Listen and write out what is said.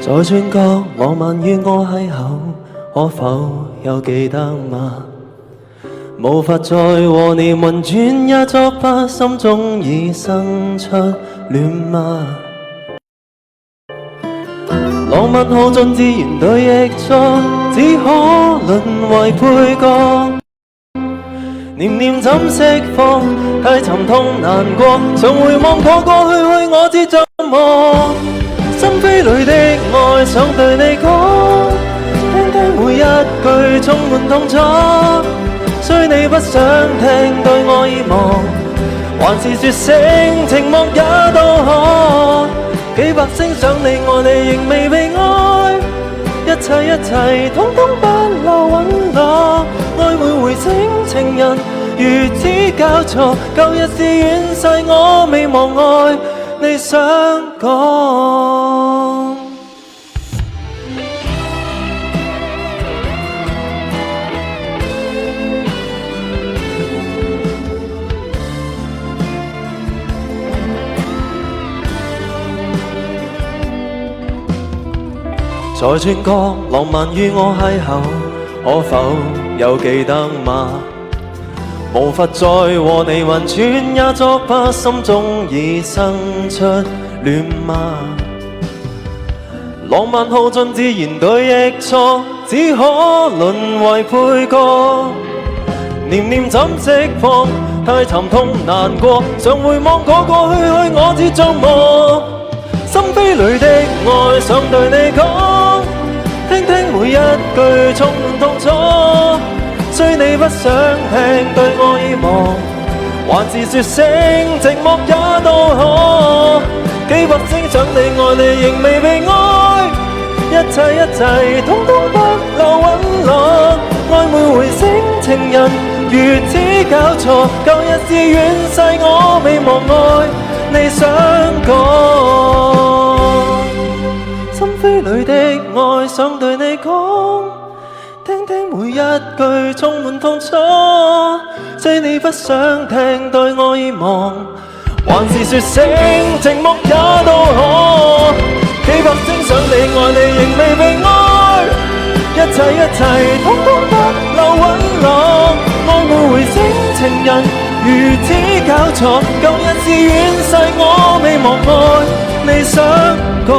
在轉角浪漫與我邂逅，可否有記得嗎？無法再和你運轉也作罷，心中已生出戀嗎？浪漫耗盡自然對譯作，只可淪為配角。念念怎釋放？太沉痛難過，常回望過去我知怎麼？心扉裏的愛想對你講，聽聽每一句充滿痛楚。雖你不想聽，對我已忘，還是說聲寂寞也都可。幾百聲想你愛你仍未被愛，一切統統不留允諾。愛會回聲情人如此交錯，舊日是遠逝我未忘愛你想講。在轉角浪漫與我邂逅，可否有記得嗎？無法再和你運轉也作罷，心中已生出戀嗎？浪漫耗盡自然對譯錯，只可淪為配角。念念怎釋放？太沉痛難過，常回望過去我知觸摸。心扉裏的愛想對你講，聽聽每一句充滿痛楚。雖你不想聽，對我已忘，還是說聲寂寞也都可。幾百聲想你愛你仍未被愛，一切統統不留允諾。愛每回聲情人如此交錯，舊日是遠逝我未忘愛你想講。心扉裏的愛想對你講，聽聽每一句充滿痛楚。雖你不想聽，對我已忘，還是說聲寂寞也都可。幾百聲想你愛你仍未被愛，一切統統不留允諾。愛每回聲情人如此交錯，舊日是遠逝我未忘愛你想講。